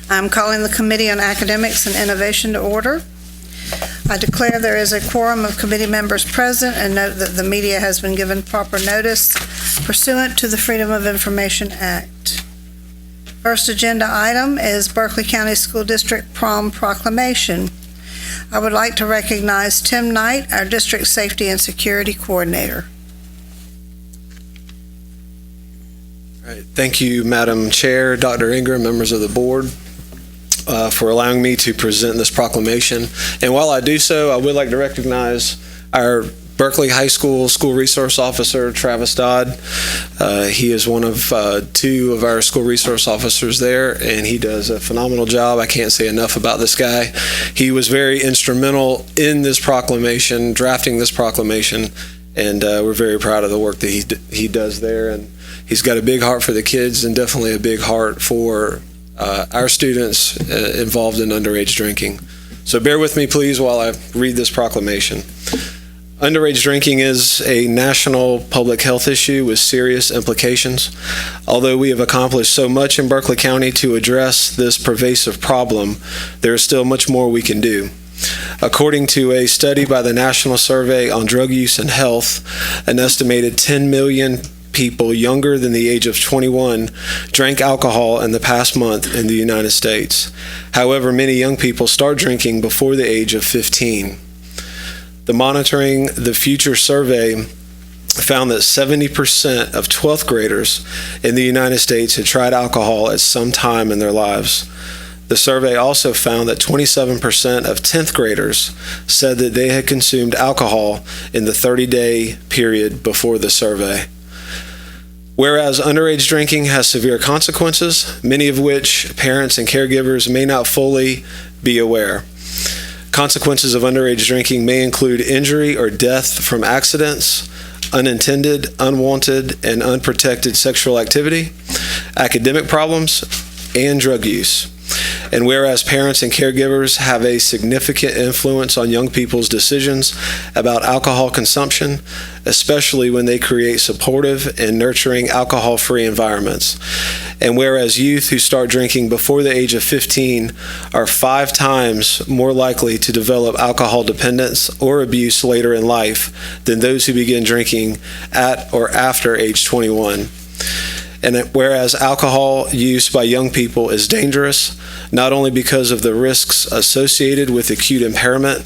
I'm calling the Committee on Academics and Innovation to order. I declare there is a quorum of committee members present and note that the media has been given proper notice pursuant to the Freedom of Information Act. First agenda item is Berkeley County School District Prom Proclamation. I would like to recognize Tim Knight, our District Safety and Security Coordinator. All right. Thank you, Madam Chair, Dr. Ingram, members of the board, for allowing me to present this proclamation. And while I do so, I would like to recognize our Berkeley High School School Resource Officer, Travis Dodd. He is one of two of our school resource officers there, and he does a phenomenal job. I can't say enough about this guy. He was very instrumental in this proclamation, drafting this proclamation, and we're very proud of the work that he does there. And he's got a big heart for the kids and definitely a big heart for our students involved in underage drinking. So bear with me, please, while I read this proclamation. Underage drinking is a national public health issue with serious implications. Although we have accomplished so much in Berkeley County to address this pervasive problem, there is still much more we can do. According to a study by the National Survey on Drug Use and Health, an estimated 10 million people younger than the age of 21 drank alcohol in the past month in the United States. However, many young people start drinking before the age of 15. The Monitoring the Future survey found that 70% of 12th graders in the United States had tried alcohol at some time in their lives. The survey also found that 27% of 10th graders said that they had consumed alcohol in the 30-day period before the survey. Whereas underage drinking has severe consequences, many of which parents and caregivers may not fully be aware. Consequences of underage drinking may include injury or death from accidents, unintended, unwanted, and unprotected sexual activity, academic problems, and drug use. And whereas parents and caregivers have a significant influence on young people's decisions about alcohol consumption, especially when they create supportive and nurturing alcohol-free environments. And whereas youth who start drinking before the age of 15 are 5 times more likely to develop alcohol dependence or abuse later in life than those who begin drinking at or after age 21. And whereas alcohol use by young people is dangerous, not only because of the risks associated with acute impairment,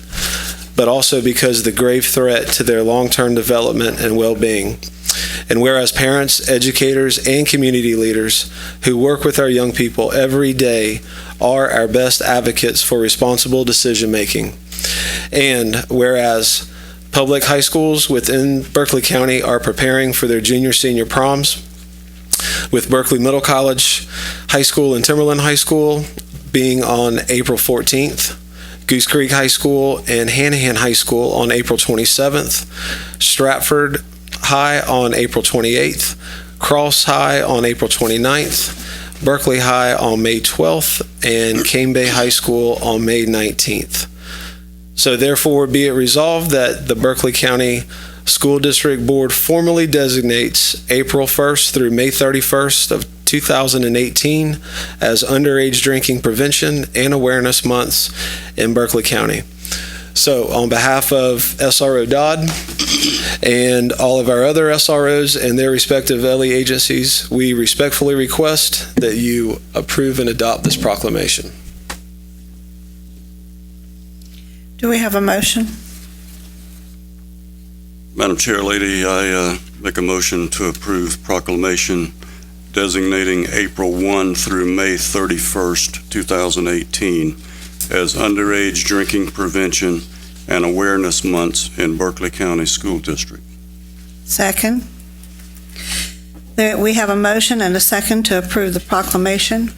but also because of the grave threat to their long-term development and well-being. And whereas parents, educators, and community leaders who work with our young people every day are our best advocates for responsible decision-making. And whereas public high schools within Berkeley County are preparing for their junior-senior proms, with Berkeley Middle College High School and Timberland High School being on April 14th, Goose Creek High School and Hanahan High School on April 27th, Stratford High on April 28th, Cross High on April 29th, Berkeley High on May 12th, and Cane Bay High School on May 19th. So therefore, be it resolved that the Berkeley County School District Board formally designates April 1st through May 31st of 2018 as Underage Drinking Prevention and Awareness Months in Berkeley County. So on behalf of SRO Dodd and all of our other SROs and their respective LE agencies, we respectfully request that you approve and adopt this proclamation. Do we have a motion? Madam Chair, Lady, I make a motion to approve proclamation designating April 1 through May 31st, 2018 as Underage Drinking Prevention and Awareness Months in Berkeley County School District. Second. We have a motion and a second to approve the proclamation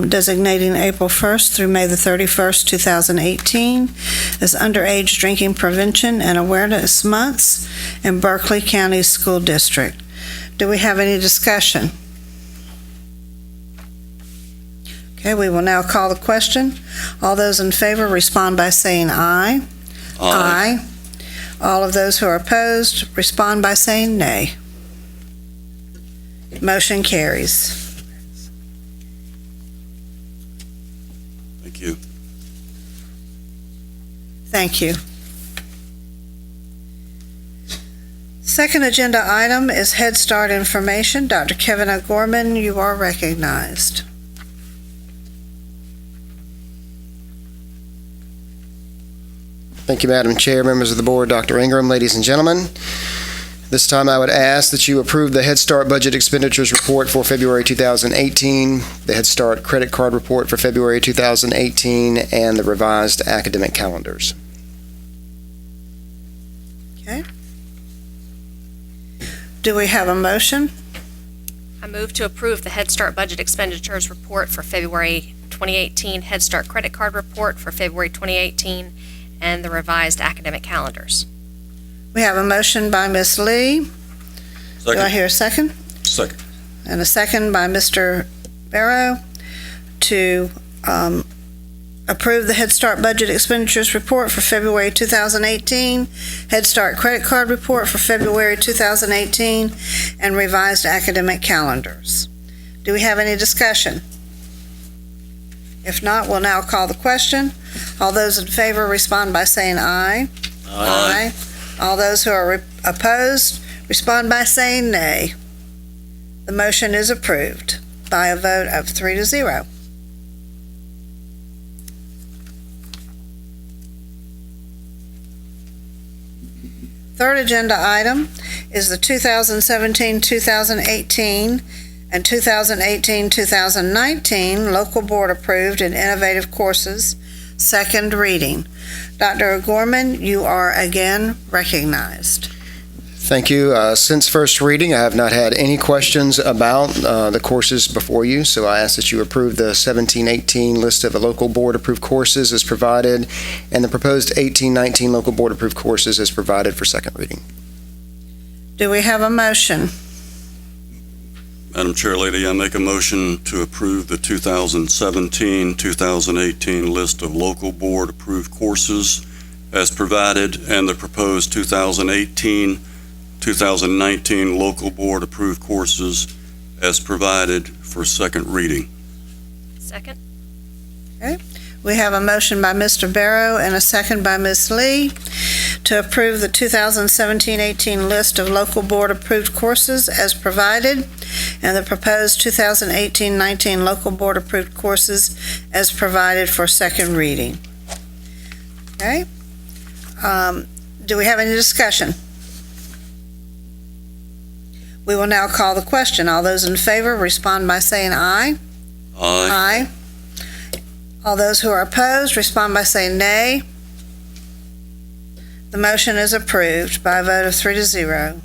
designating April 1st through May the 31st, 2018 as Underage Drinking Prevention and Awareness Months in Berkeley County School District. Do we have any discussion? Okay, we will now call the question. All those in favor respond by saying aye. Aye. All of those who are opposed respond by saying nay. Motion carries. Thank you. Thank you. Second agenda item is Head Start information. Dr. Kevin O'Gorman, you are recognized. Thank you, Madam Chair, members of the board, Dr. Ingram, ladies and gentlemen. This time I would ask that you approve the Head Start budget expenditures report for February 2018, the Head Start credit card report for February 2018, and the revised academic calendars. Okay. Do we have a motion? I move to approve the Head Start budget expenditures report for February 2018, Head Start credit card report for February 2018, and the revised academic calendars. We have a motion by Ms. Lee. Do I hear a second? Second. And a second by Mr. Barrow to approve the Head Start budget expenditures report for February 2018, Head Start credit card report for February 2018, and revised academic calendars. Do we have any discussion? If not, we'll now call the question. All those in favor respond by saying aye. Aye. All those who are opposed respond by saying nay. The motion is approved by a vote of 3-0. Third agenda item is the 2017-2018 and 2018-2019 local board approved and innovative courses, second reading. Dr. O'Gorman, you are again recognized. Thank you. Since first reading, I have not had any questions about the courses before you, so I ask that you approve the 17-18 list of the local board approved courses as provided, and the proposed 18-19 local board approved courses as provided for second reading. Do we have a motion? Madam Chair Lady, I make a motion to approve the 2017-2018 list of local board approved courses as provided, and the proposed 2018-2019 local board approved courses as provided for second reading. Second. We have a motion by Mr. Barrow and a second by Ms. Lee to approve the 2017-18 list of local board approved courses as provided, and the proposed 2018-19 local board approved courses as provided for second reading. Okay. Do we have any discussion? We will now call the question. All those in favor respond by saying aye. Aye. Aye. All those who are opposed respond by saying nay. The motion is approved by a vote of 3-0.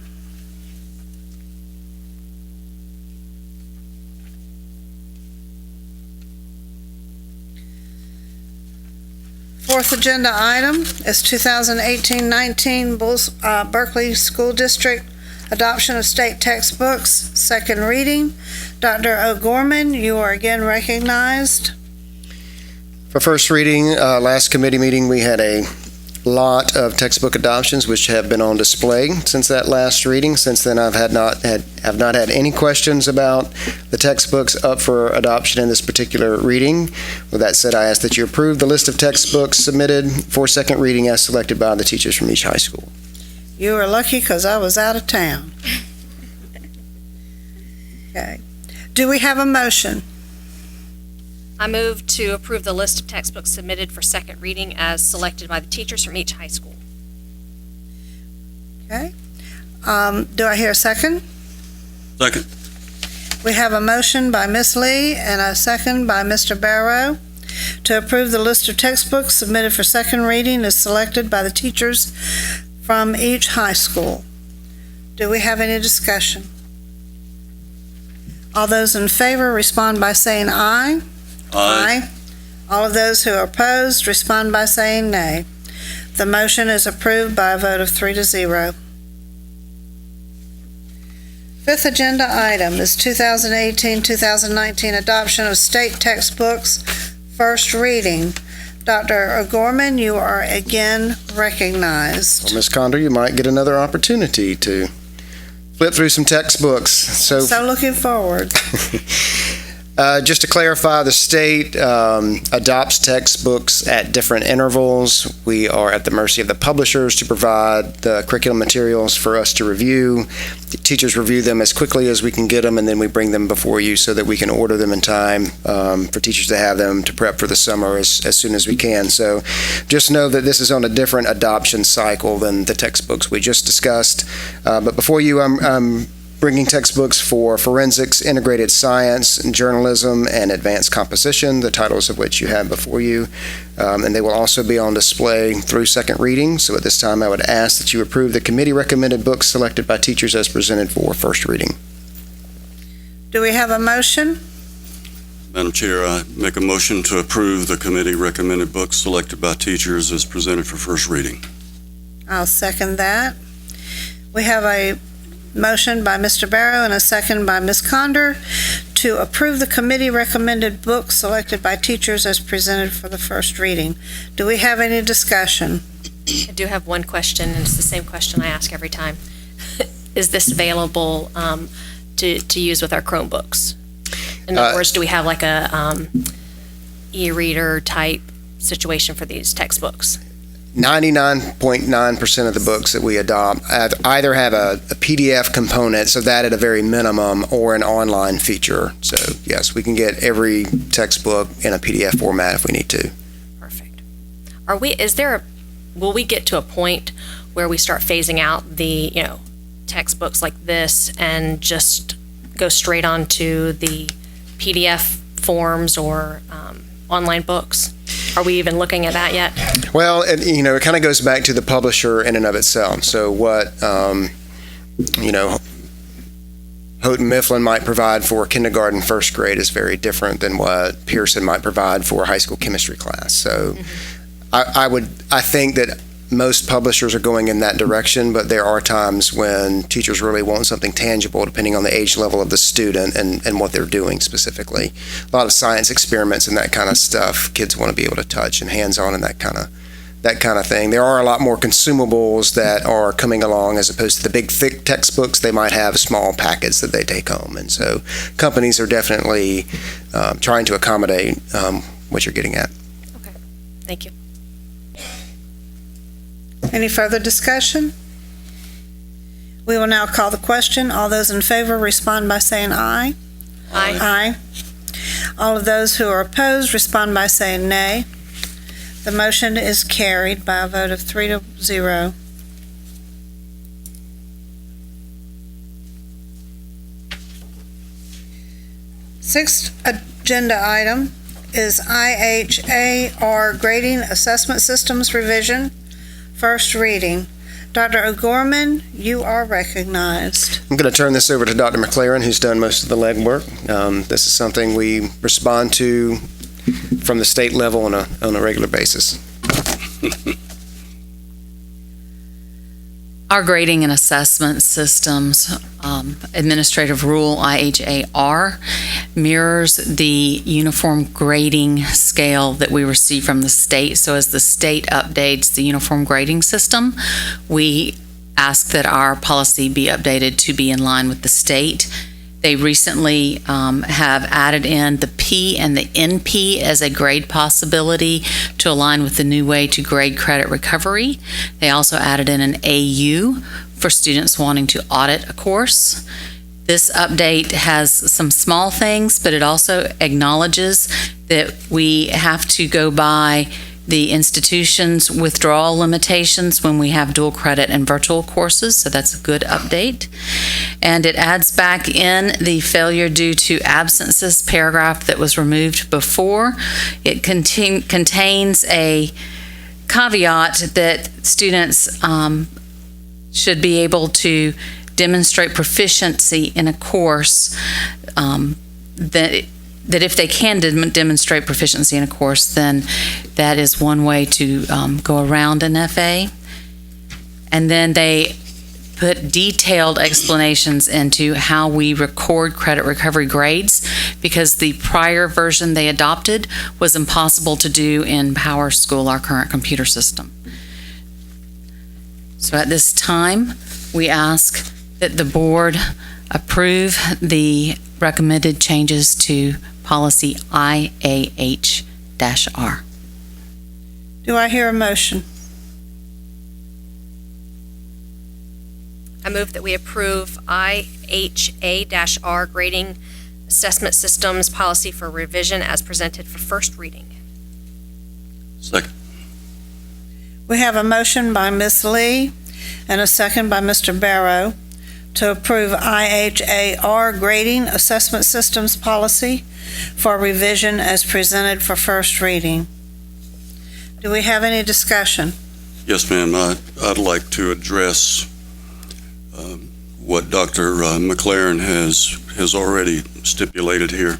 Fourth agenda item is 2018-19 Berkeley School District adoption of state textbooks, second reading. Dr. O'Gorman, you are again recognized. For first reading, last committee meeting, we had a lot of textbook adoptions which have been on display since that last reading. Since then, have not had any questions about the textbooks up for adoption in this particular reading. With that said, I ask that you approve the list of textbooks submitted for second reading as selected by the teachers from each high school. You are lucky because I was out of town. Okay. Do we have a motion? I move to approve the list of textbooks submitted for second reading as selected by the teachers from each high school. Okay. Do I hear a second? Second. We have a motion by Ms. Lee and a second by Mr. Barrow to approve the list of textbooks submitted for second reading as selected by the teachers from each high school. Do we have any discussion? All those in favor respond by saying aye. Aye. All of those who are opposed respond by saying nay. The motion is approved by a vote of 3-0. Fifth agenda item is 2018-2019 adoption of state textbooks, first reading. Dr. O'Gorman, you are again recognized. Well, Ms. Condor, you might get another opportunity to flip through some textbooks. So looking forward. Just to clarify, the state adopts textbooks at different intervals. We are at the mercy of the publishers to provide the curriculum materials for us to review. The teachers review them as quickly as we can get them, and then we bring them before you so that we can order them in time for teachers to have them to prep for the summer as soon as we can. So just know that this is on a different adoption cycle than the textbooks we just discussed. But before you, I'm bringing textbooks for forensics, integrated science, journalism, and advanced composition, the titles of which you have before you. And they will also be on display through second reading. So at this time, I would ask that you approve the committee-recommended books selected by teachers as presented for first reading. Do we have a motion? Madam Chair, I make a motion to approve the committee-recommended books selected by teachers as presented for first reading. I'll second that. We have a motion by Mr. Barrow and a second by Ms. Conder to approve the committee-recommended books selected by teachers as presented for the first reading. Do we have any discussion? I do have one question, and it's the same question I ask every time. Is this available to use with our Chromebooks? In other words, do we have like a e-reader type situation for these textbooks? 99.9% of the books that we adopt either have a PDF component, so that at a very minimum, or an online feature. So yes, we can get every textbook in a PDF format if we need to. Perfect. Will we get to a point where we start phasing out the, textbooks like this and just go straight on to the PDF forms or online books? Are we even looking at that yet? Well, it kind of goes back to the publisher in and of itself. So what, Houghton Mifflin might provide for kindergarten, first grade is very different than what Pearson might provide for a high school chemistry class. So I think that most publishers are going in that direction, but there are times when teachers really want something tangible depending on the age level of the student and what they're doing specifically. A lot of science experiments and that kind of stuff kids want to be able to touch and hands-on and that kind of thing. There are a lot more consumables that are coming along as opposed to the big thick textbooks. They might have small packets that they take home, and so companies are definitely trying to accommodate what you're getting at. Okay, thank you. Any further discussion? We will now call the question. All those in favor respond by saying aye. Aye. Aye. All of those who are opposed respond by saying nay. The motion is carried by a vote of 3-0. Sixth agenda item is IHAR Grading Assessment Systems Revision. First reading. Dr. O'Gorman, you are recognized. I'm going to turn this over to Dr. McLaren, who's done most of the legwork. This is something we respond to from the state level on a regular basis. Our grading and assessment systems administrative rule IHAR mirrors the uniform grading scale that we receive from the state. So as the state updates the uniform grading system, we ask that our policy be updated to be in line with the state. They recently have added in the P and the NP as a grade possibility to align with the new way to grade credit recovery. They also added in an AU for students wanting to audit a course. This update has some small things, but it also acknowledges that we have to go by the institution's withdrawal limitations when we have dual credit and virtual courses, so that's a good update. And it adds back in the failure due to absences paragraph that was removed before. It contains a caveat that students should be able to demonstrate proficiency in a course that if they can demonstrate proficiency in a course, then that is one way to go around an FA. And then they put detailed explanations into how we record credit recovery grades, because the prior version they adopted was impossible to do in PowerSchool, our current computer system. So at this time, we ask that the board approve the recommended changes to policy IAH-R. Do I hear a motion? I move that we approve IHA-R grading assessment systems policy for revision as presented for first reading. Second. We have a motion by Ms. Lee and a second by Mr. Barrow to approve IHA-R grading assessment systems policy for revision as presented for first reading. Do we have any discussion? Yes, ma'am. I'd like to address what Dr. McLaren has already stipulated here.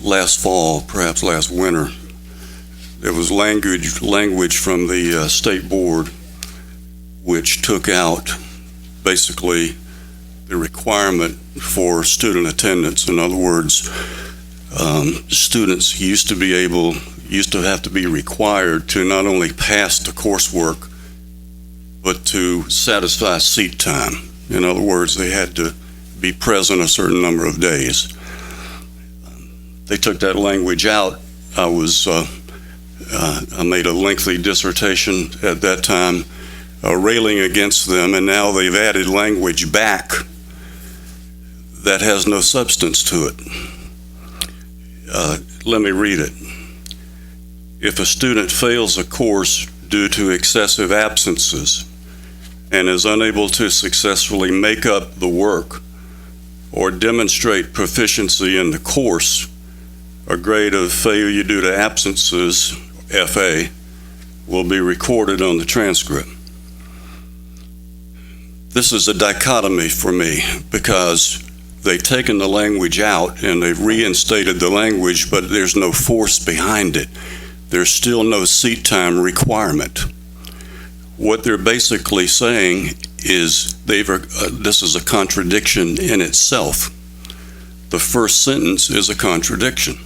Last fall, perhaps last winter, there was language from the state board which took out basically the requirement for student attendance. In other words, students used to have to be required to not only pass the coursework, but to satisfy seat time. In other words, they had to be present a certain number of days. They took that language out. I made a lengthy dissertation at that time railing against them, and now they've added language back that has no substance to it. Let me read it. If a student fails a course due to excessive absences and is unable to successfully make up the work or demonstrate proficiency in the course, a grade of failure due to absences, FA, will be recorded on the transcript. This is a dichotomy for me because they've taken the language out and they've reinstated the language, but there's no force behind it. There's still no seat time requirement. What they're basically saying is this is a contradiction in itself. The first sentence is a contradiction.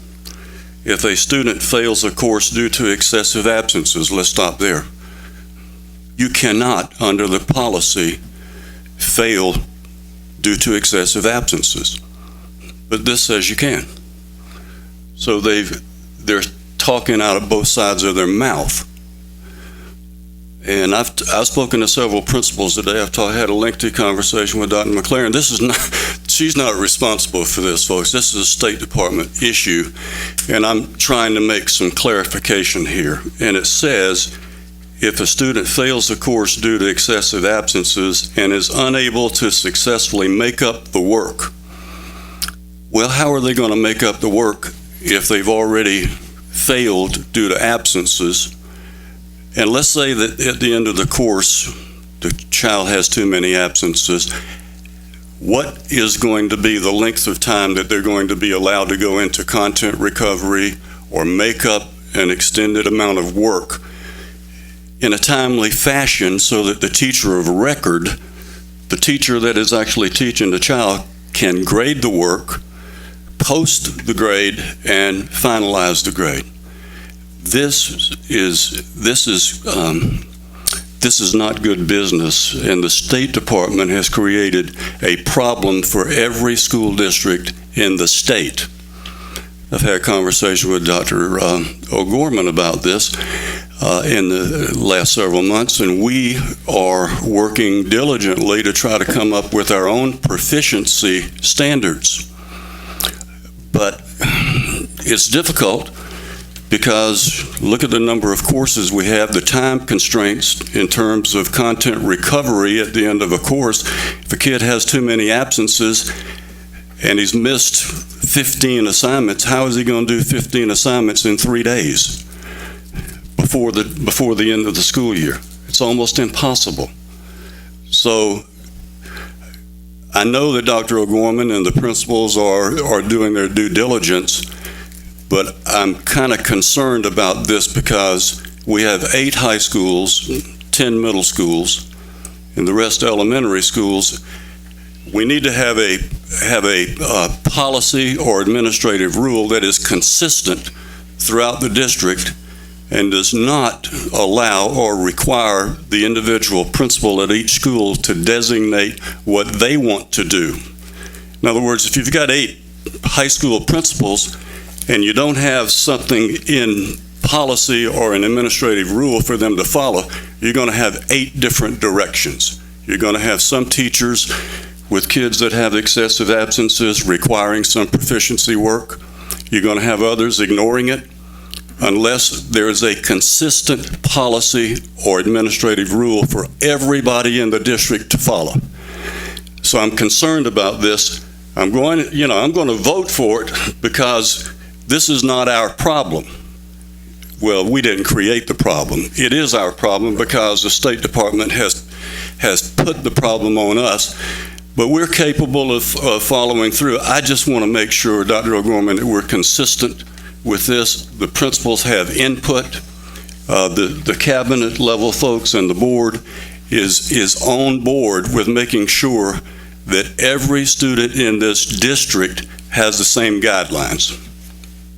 If a student fails a course due to excessive absences, let's stop there. You cannot, under the policy, fail due to excessive absences. But this says you can. So they're talking out of both sides of their mouth. And I've spoken to several principals today. I've had a lengthy conversation with Dr. McLaren. She's not responsible for this, folks. This is a State Department issue, and I'm trying to make some clarification here. And it says, if a student fails a course due to excessive absences and is unable to successfully make up the work, well, how are they going to make up the work if they've already failed due to absences? And let's say that at the end of the course, the child has too many absences. What is going to be the length of time that they're going to be allowed to go into content recovery or make up an extended amount of work in a timely fashion so that the teacher of record, the teacher that is actually teaching the child, can grade the work, post the grade, and finalize the grade? This is not good business, and the State Department has created a problem for every school district in the state. I've had a conversation with Dr. O'Gorman about this in the last several months, and we are working diligently to try to come up with our own proficiency standards. But it's difficult because look at the number of courses we have, the time constraints in terms of content recovery at the end of a course. If a kid has too many absences and he's missed 15 assignments, how is he going to do 15 assignments in 3 days before the end of the school year? It's almost impossible. So I know that Dr. O'Gorman and the principals are doing their due diligence, but I'm kind of concerned about this because we have 8 high schools, 10 middle schools, and the rest elementary schools. We need to have a policy or administrative rule that is consistent throughout the district and does not allow or require the individual principal at each school to designate what they want to do. In other words, if you've got 8 high school principals and you don't have something in policy or an administrative rule for them to follow, you're going to have 8 different directions. You're going to have some teachers with kids that have excessive absences requiring some proficiency work. You're going to have others ignoring it unless there is a consistent policy or administrative rule for everybody in the district to follow. So I'm concerned about this. I'm going to vote for it because this is not our problem. Well, we didn't create the problem. It is our problem because the State Department has put the problem on us, but we're capable of following through. I just want to make sure, Dr. O'Gorman, that we're consistent with this. The principals have input. The cabinet level folks and the board is on board with making sure that every student in this district has the same guidelines.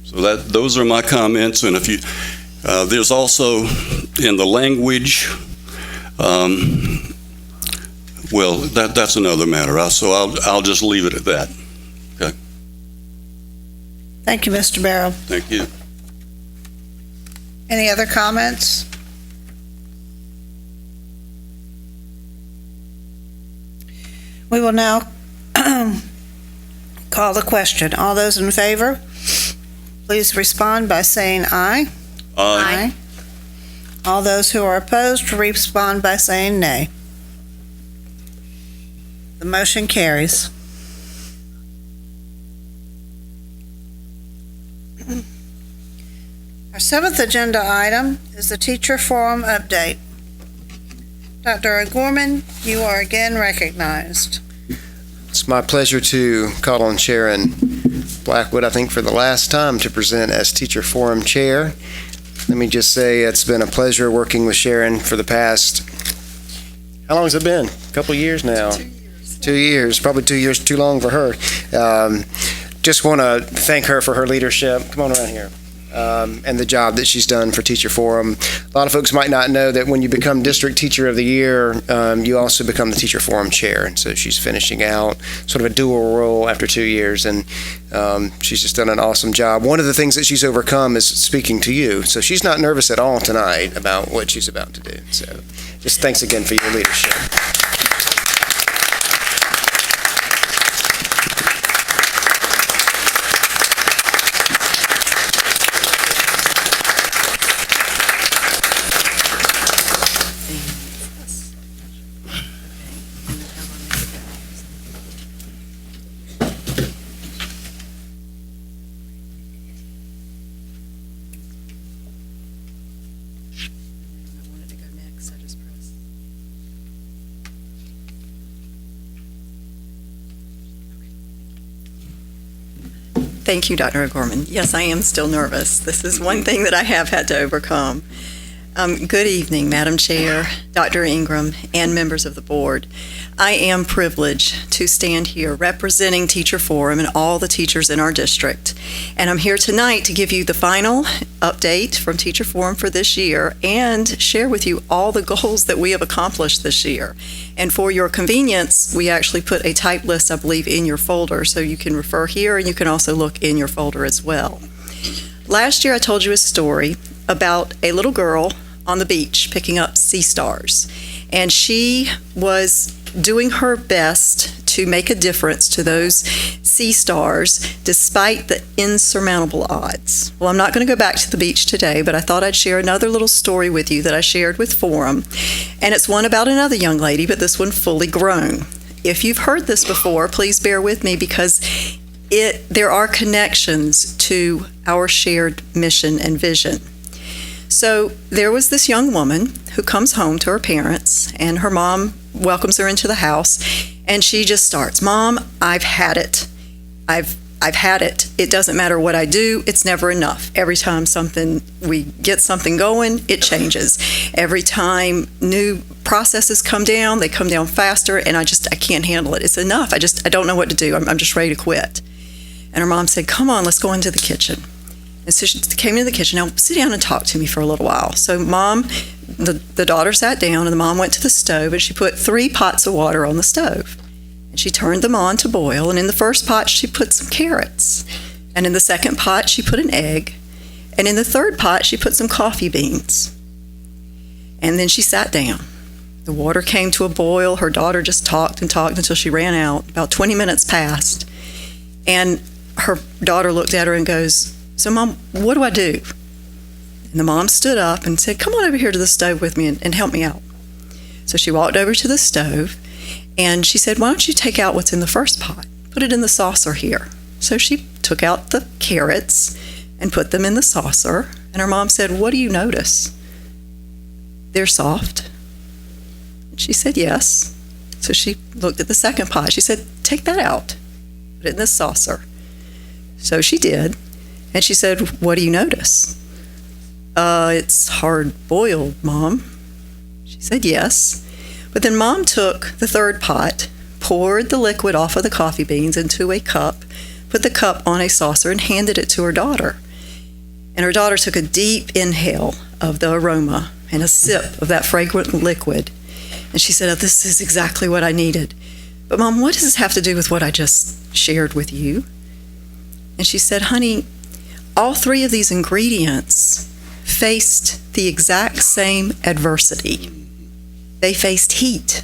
So those are my comments. And if you, there's also in the language, well, that's another matter. So I'll just leave it at that. Okay. Thank you, Mr. Barrow. Thank you. Any other comments? We will now call the question. All those in favor, please respond by saying aye. Aye. All those who are opposed, respond by saying nay. The motion carries. Our 7th agenda item is the teacher forum update. Dr. O'Gorman, you are again recognized. It's my pleasure to call on Sharon Blackwood, I think for the last time, to present as Teacher Forum Chair. Let me just say it's been a pleasure working with Sharon for the past, how long has it been? A couple years now? 2 years. 2 years, probably 2 years too long for her. Just want to thank her for her leadership. Come on around here. And the job that she's done for Teacher Forum. A lot of folks might not know that when you become District Teacher of the Year, you also become the Teacher Forum Chair. And so she's finishing out sort of a dual role after 2 years. And she's just done an awesome job. One of the things that she's overcome is speaking to you. So she's not nervous at all tonight about what she's about to do. So just thanks again for your leadership. Thank you, Dr. O'Gorman. Yes, I am still nervous. This is one thing that I have had to overcome. Good evening, Madam Chair, Dr. Ingram, and members of the board. I am privileged to stand here representing Teacher Forum and all the teachers in our district. And I'm here tonight to give you the final update from Teacher Forum for this year and share with you all the goals that we have accomplished this year. And for your convenience, we actually put a typed list, I believe, in your folder, so you can refer here and you can also look in your folder as well. Last year, I told you a story about a little girl on the beach picking up sea stars. And she was doing her best to make a difference to those sea stars despite the insurmountable odds. Well, I'm not going to go back to the beach today, but I thought I'd share another little story with you that I shared with Forum. And it's one about another young lady, but this one fully grown. If you've heard this before, please bear with me because there are connections to our shared mission and vision. So there was this young woman who comes home to her parents, and her mom welcomes her into the house, and she just starts, "Mom, I've had it. I've had it. It doesn't matter what I do. It's never enough. Every time we get something going, it changes. Every time new processes come down, they come down faster, and I can't handle it. It's enough. I don't know what to do. I'm just ready to quit." And her mom said, "Come on, let's go into the kitchen." And so she came into the kitchen. "Now, sit down and talk to me for a little while." So the daughter sat down, and the mom went to the stove, and she put 3 pots of water on the stove. She turned them on to boil, and in the first pot she put some carrots, and in the second pot she put an egg, and in the third pot she put some coffee beans. And then she sat down. The water came to a boil. Her daughter just talked and talked until she ran out. About 20 minutes passed, and her daughter looked at her and goes, "So, Mom, what do I do?" And the mom stood up and said, "Come on over here to the stove with me and help me out." So she walked over to the stove, and she said, "Why don't you take out what's in the first pot? Put it in the saucer here." So she took out the carrots and put them in the saucer, and her mom said, "What do you notice?" "They're soft." She said, "Yes." So she looked at the second pot. She said, "Take that out. Put it in the saucer." So she did, and she said, "What do you notice?" "It's hard boiled, Mom." She said, "Yes." But then Mom took the third pot, poured the liquid off of the coffee beans into a cup, put the cup on a saucer, and handed it to her daughter. And her daughter took a deep inhale of the aroma and a sip of that fragrant liquid. And she said, "Oh, this is exactly what I needed. But Mom, what does this have to do with what I just shared with you?" And she said, "Honey, all three of these ingredients faced the exact same adversity. They faced heat,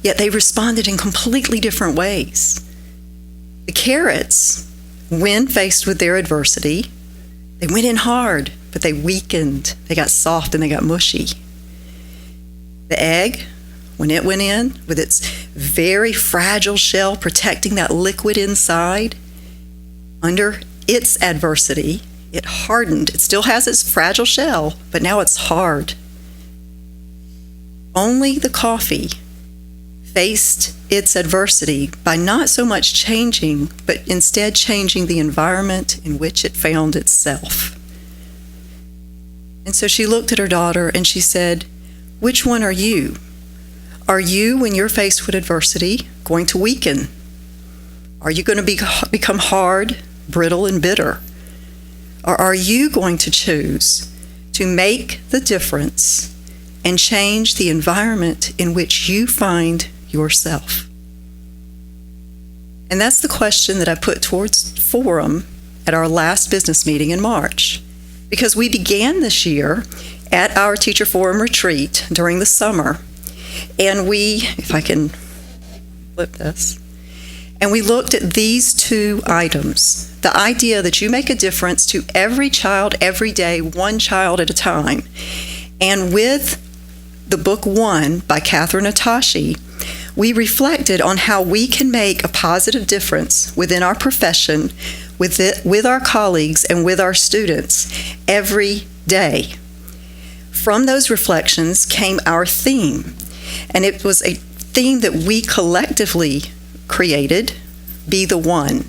yet they responded in completely different ways. The carrots, when faced with their adversity, they went in hard, but they weakened. They got soft and they got mushy. The egg, when it went in with its very fragile shell protecting that liquid inside, under its adversity, it hardened. It still has its fragile shell, but now it's hard. Only the coffee faced its adversity by not so much changing, but instead changing the environment in which it found itself." And so she looked at her daughter and she said, "Which one are you? Are you, when you're faced with adversity, going to weaken? Are you going to become hard, brittle, and bitter? Or are you going to choose to make the difference and change the environment in which you find yourself?" And that's the question that I put towards Forum at our last business meeting in March, because we began this year at our Teacher Forum retreat during the summer, and we, if I can flip this, and we looked at these two items. The idea that you make a difference to every child every day, one child at a time. And with the book One by Catherine Atashi, we reflected on how we can make a positive difference within our profession, with our colleagues, and with our students every day. From those reflections came our theme, and it was a theme that we collectively created, Be the One.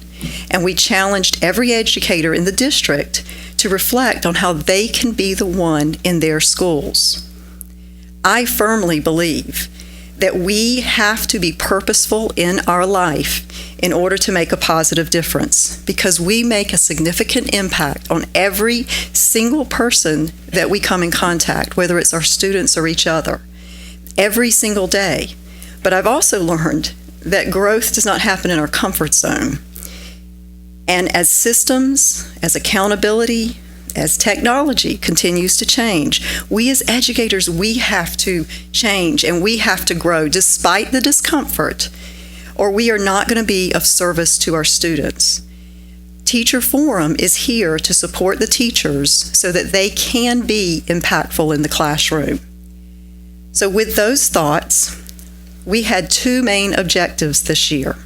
And we challenged every educator in the district to reflect on how they can be the one in their schools. I firmly believe that we have to be purposeful in our life in order to make a positive difference, because we make a significant impact on every single person that we come in contact, whether it's our students or each other, every single day. But I've also learned that growth does not happen in our comfort zone. And as systems, as accountability, as technology continues to change, we as educators, we have to change and we have to grow despite the discomfort, or we are not going to be of service to our students. Teacher Forum is here to support the teachers so that they can be impactful in the classroom. So with those thoughts, we had two main objectives this year.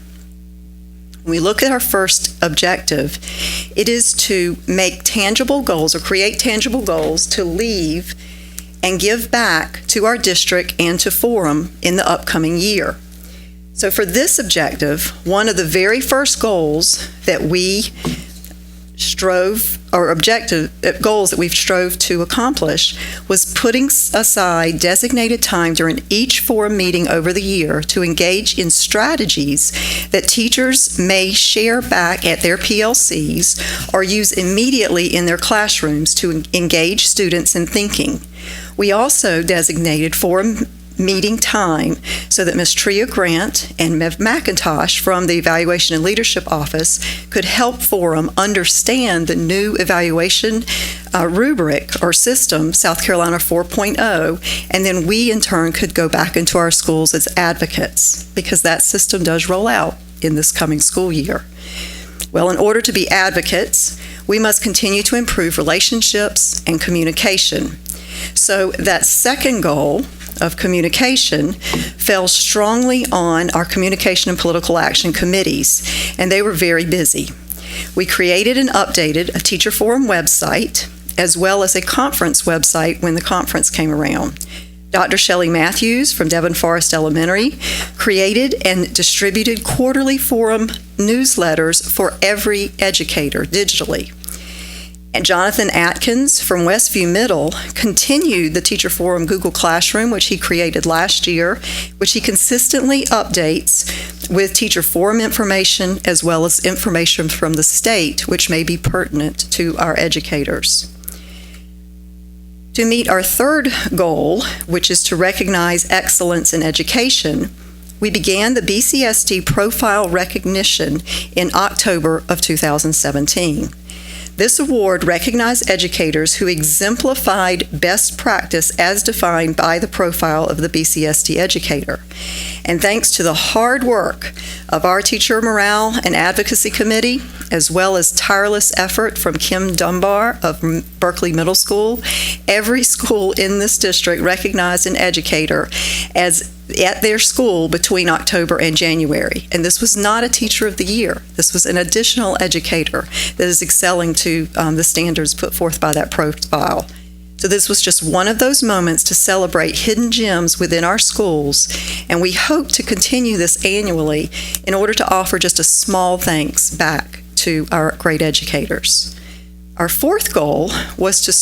When we look at our first objective, it is to make tangible goals or create tangible goals to leave and give back to our district and to Forum in the upcoming year. So for this objective, one of the very first goals that we goals that we've strove to accomplish was putting aside designated time during each Forum meeting over the year to engage in strategies that teachers may share back at their PLCs or use immediately in their classrooms to engage students in thinking. We also designated Forum meeting time so that Ms. Tria Grant and Mev McIntosh from the Evaluation and Leadership Office could help Forum understand the new evaluation rubric or system, South Carolina 4.0, and then we in turn could go back into our schools as advocates, because that system does roll out in this coming school year. Well, in order to be advocates, we must continue to improve relationships and communication. So that second goal of communication fell strongly on our communication and political action committees, and they were very busy. We created and updated a Teacher Forum website, as well as a conference website when the conference came around. Dr. Shelley Matthews from Devon Forest Elementary created and distributed quarterly Forum newsletters for every educator digitally. And Jonathan Atkins from Westview Middle continued the Teacher Forum Google Classroom, which he created last year, which he consistently updates with Teacher Forum information as well as information from the state, which may be pertinent to our educators. To meet our third goal, which is to recognize excellence in education, we began the Bcsd profile recognition in October of 2017. This award recognized educators who exemplified best practice as defined by the profile of the Bcsd educator. And thanks to the hard work of our Teacher Morale and Advocacy Committee, as well as tireless effort from Kim Dunbar of Berkeley Middle School, every school in this district recognized an educator as at their school between October and January. And this was not a Teacher of the Year. This was an additional educator that is excelling to the standards put forth by that profile. So this was just one of those moments to celebrate hidden gems within our schools, and we hope to continue this annually in order to offer just a small thanks back to our great educators. Our fourth goal was to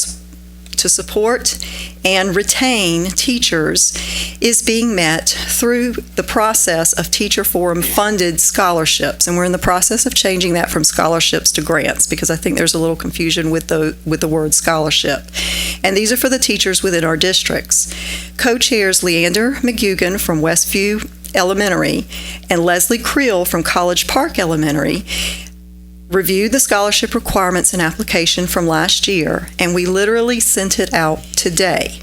support and retain teachers is being met through the process of Teacher Forum funded scholarships, and we're in the process of changing that from scholarships to grants, because I think there's a little confusion with the word scholarship. And these are for the teachers within our districts. Co-chairs Leander McGugan from Westview Elementary and Leslie Creel from College Park Elementary reviewed the scholarship requirements and application from last year, and we literally sent it out today.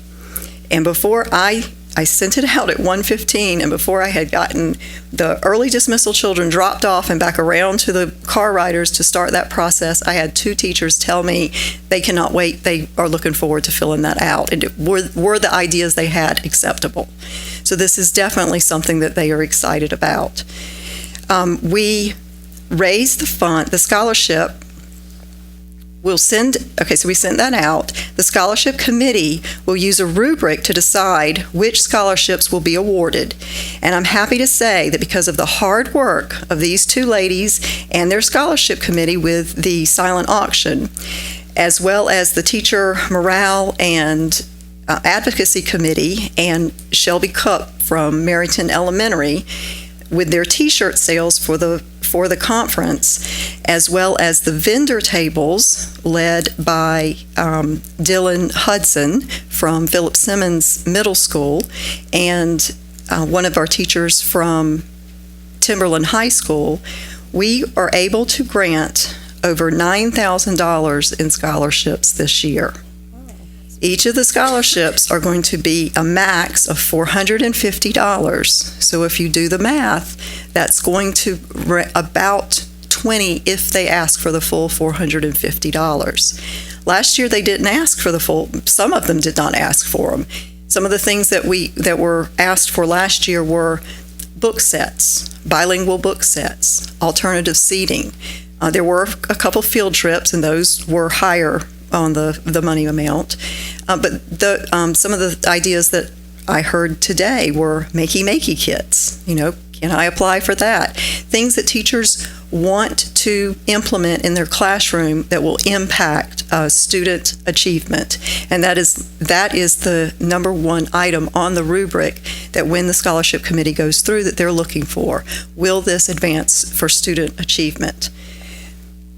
And before I sent it out at 1:15, and before I had gotten the early dismissal children dropped off and back around to the car riders to start that process, I had 2 teachers tell me they cannot wait. They are looking forward to filling that out. And were the ideas they had acceptable? So this is definitely something that they are excited about. We raise the fund, the scholarship. We sent that out. The scholarship committee will use a rubric to decide which scholarships will be awarded. And I'm happy to say that because of the hard work of these 2 ladies and their scholarship committee with the silent auction, as well as the Teacher Morale and Advocacy Committee and Shelby Cup from Merrington Elementary, with their T-shirt sales for the conference, as well as the vendor tables led by Dylan Hudson from Philip Simmons Middle School and one of our teachers from Timberland High School, we are able to grant over $9,000 in scholarships this year. Each of the scholarships are going to be a max of $450. So if you do the math, that's going to about 20 if they ask for the full $450. Last year they didn't ask for the full, some of them did not ask for them. Some of the things that were asked for last year were book sets, bilingual book sets, alternative seating. There were a couple field trips, and those were higher on the money amount. But some of the ideas that I heard today were makey kits. Can I apply for that? Things that teachers want to implement in their classroom that will impact student achievement. And that is the number one item on the rubric that when the scholarship committee goes through that they're looking for. Will this advance for student achievement?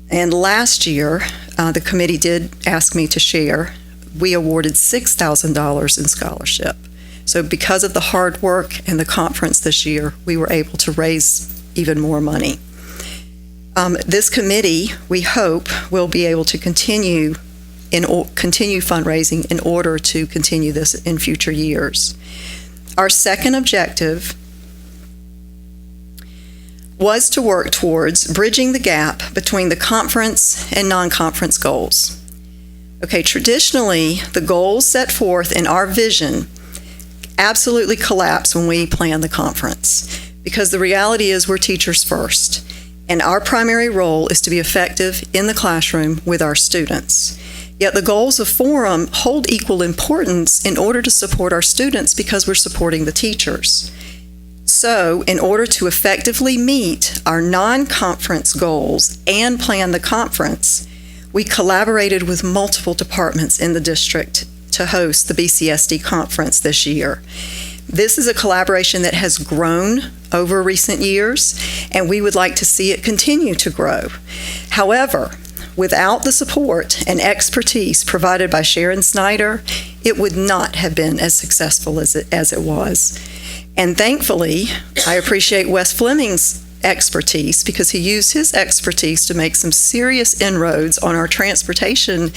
And last year, the committee did ask me to share. We awarded $6,000 in scholarship So because of the hard work and the conference this year, we were able to raise even more money. This committee, we hope, will be able to continue fundraising in order to continue this in future years. Our second objective was to work towards bridging the gap between the conference and non-conference goals. Okay, traditionally, the goals set forth in our vision absolutely collapse when we plan the conference, because the reality is we're teachers first, and our primary role is to be effective in the classroom with our students. Yet the goals of Forum hold equal importance in order to support our students because we're supporting the teachers. So, in order to effectively meet our non-conference goals and plan the conference, we collaborated with multiple departments in the district to host the Bcsd conference this year. This is a collaboration that has grown over recent years, and we would like to see it continue to grow. However, without the support and expertise provided by Sharon Snyder, it would not have been as successful as it was. And thankfully, I appreciate Wes Fleming's expertise, because he used his expertise to make some serious inroads on our transportation,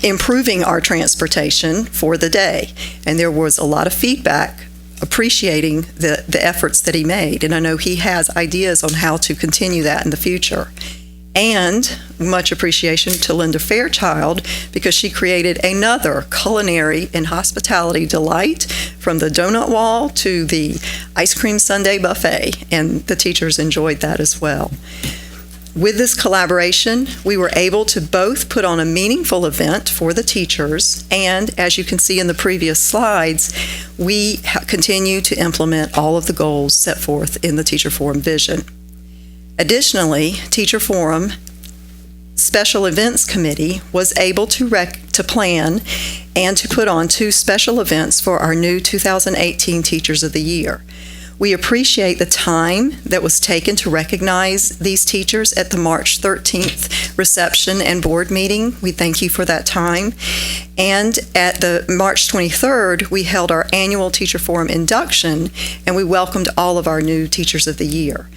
improving our transportation for the day. And there was a lot of feedback appreciating the efforts that he made. And I know he has ideas on how to continue that in the future. And much appreciation to Linda Fairchild, because she created another culinary and hospitality delight, from the donut wall to the ice cream sundae buffet, and the teachers enjoyed that as well. With this collaboration, we were able to both put on a meaningful event for the teachers, and as you can see in the previous slides, we continue to implement all of the goals set forth in the Teacher Forum vision. Additionally, Teacher Forum Special Events Committee was able to plan and to put on 2 special events for our new 2018 Teachers of the Year. We appreciate the time that was taken to recognize these teachers at the March 13th reception and board meeting. We thank you for that time. And at the March 23rd, we held our annual Teacher Forum induction, and we welcomed all of our new Teachers of the Year.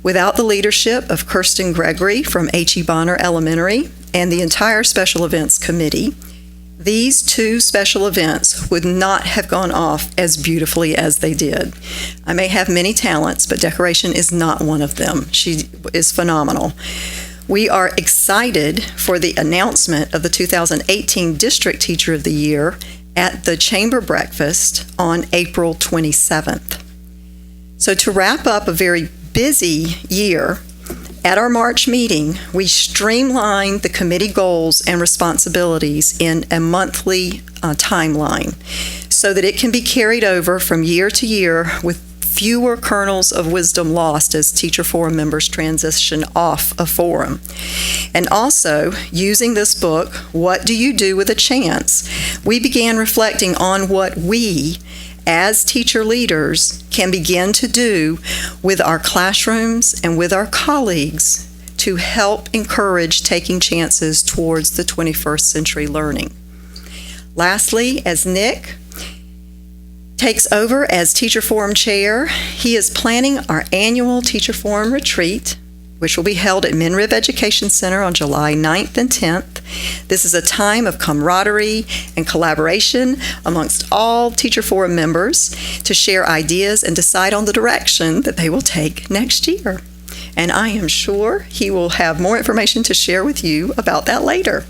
Without the leadership of Kirsten Gregory from H.E. Bonner Elementary and the entire Special Events Committee, these 2 special events would not have gone off as beautifully as they did. I may have many talents, but decoration is not one of them. She is phenomenal. We are excited for the announcement of the 2018 District Teacher of the Year at the Chamber Breakfast on April 27th. So to wrap up a very busy year, at our March meeting, we streamlined the committee goals and responsibilities in a monthly timeline so that it can be carried over from year to year with fewer kernels of wisdom lost as Teacher Forum members transition off of Forum. And also, using this book, What Do You Do with a Chance?, we began reflecting on what we, as teacher leaders, can begin to do with our classrooms and with our colleagues to help encourage taking chances towards the 21st century learning. Lastly, as Nick takes over as Teacher Forum Chair, he is planning our annual Teacher Forum retreat, which will be held at Minrib Education Center on July 9th and 10th. This is a time of camaraderie and collaboration amongst all Teacher Forum members to share ideas and decide on the direction that they will take next year. And I am sure he will have more information to share with you about that later.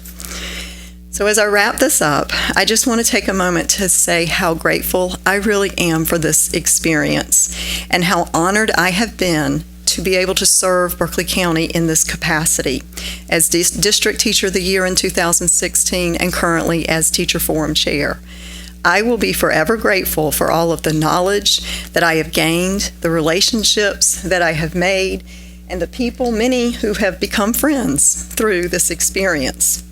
So as I wrap this up, I just want to take a moment to say how grateful I really am for this experience and how honored I have been to be able to serve Berkeley County in this capacity as District Teacher of the Year in 2016 and currently as Teacher Forum Chair. I will be forever grateful for all of the knowledge that I have gained, the relationships that I have made, and the people, many who have become friends through this experience.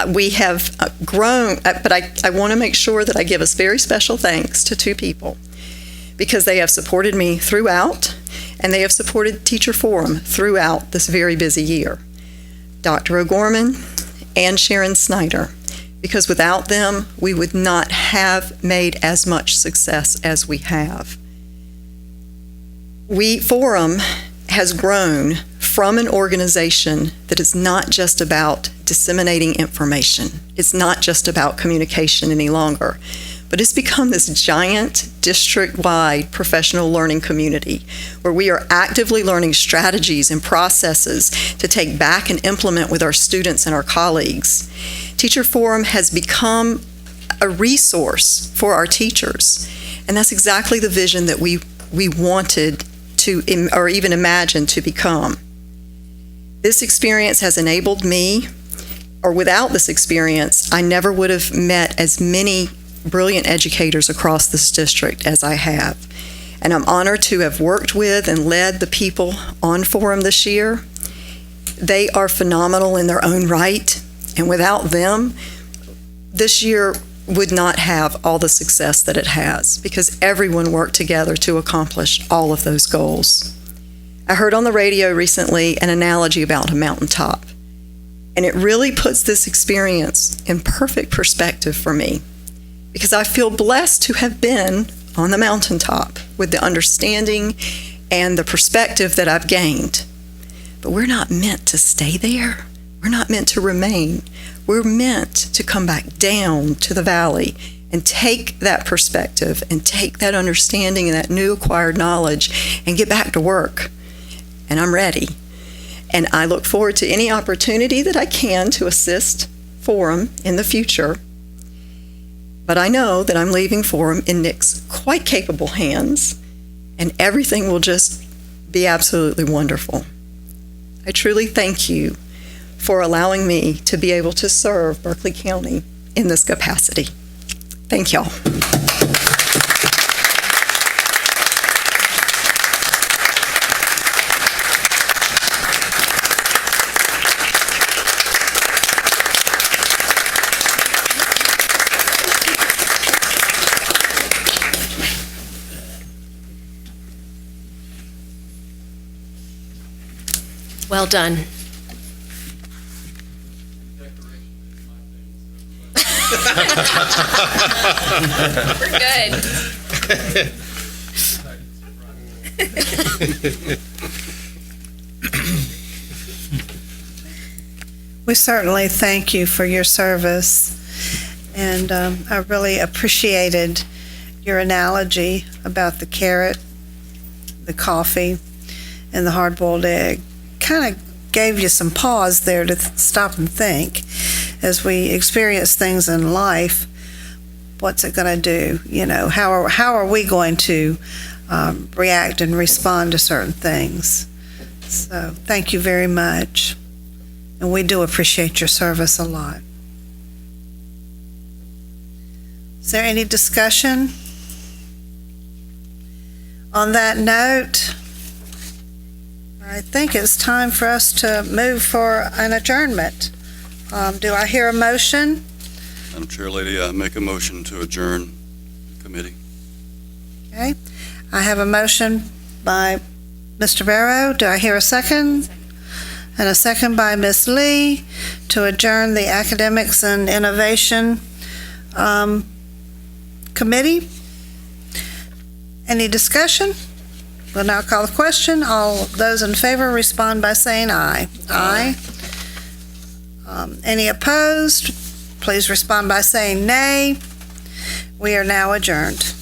We have grown, but I want to make sure that I give a very special thanks to 2 people, because they have supported me throughout, and they have supported Teacher Forum throughout this very busy year. Dr. O'Gorman and Sharon Snyder, because without them, we would not have made as much success as we have. Forum has grown from an organization that is not just about disseminating information. It's not just about communication any longer, but it's become this giant district-wide professional learning community where we are actively learning strategies and processes to take back and implement with our students and our colleagues. Teacher Forum has become a resource for our teachers, and that's exactly the vision that we wanted to, or even imagined to become. This experience has enabled me, or without this experience, I never would have met as many brilliant educators across this district as I have. And I'm honored to have worked with and led the people on Forum this year. They are phenomenal in their own right, and without them, this year would not have all the success that it has, because everyone worked together to accomplish all of those goals. I heard on the radio recently an analogy about a mountaintop, and it really puts this experience in perfect perspective for me, because I feel blessed to have been on the mountaintop with the understanding and the perspective that I've gained. But we're not meant to stay there. We're not meant to remain. We're meant to come back down to the valley and take that perspective and take that understanding and that new acquired knowledge and get back to work. And I'm ready. And I look forward to any opportunity that I can to assist Forum in the future. But I know that I'm leaving Forum in Nick's quite capable hands, and everything will just be absolutely wonderful. I truly thank you for allowing me to be able to serve Berkeley County in this capacity. Thank y'all. Well done. We're good. We certainly thank you for your service, and I really appreciated your analogy about the carrot, the coffee, and the hard-boiled egg. Kind of gave you some pause there to stop and think. As we experience things in life, what's it going to do? You know, how are we going to react and respond to certain things? So thank you very much. And we do appreciate your service a lot. Is there any discussion? On that note, I think it's time for us to move for an adjournment. Do I hear a motion? Madam Chair Lady, I make a motion to adjourn committee. Okay. I have a motion by Mr. Barrow. Do I hear a second? And a second by Ms. Lee to adjourn the Academics and Innovation Committee. Any discussion? We'll now call the question. All those in favor respond by saying aye. Aye. Any opposed? Please respond by saying nay. We are now adjourned.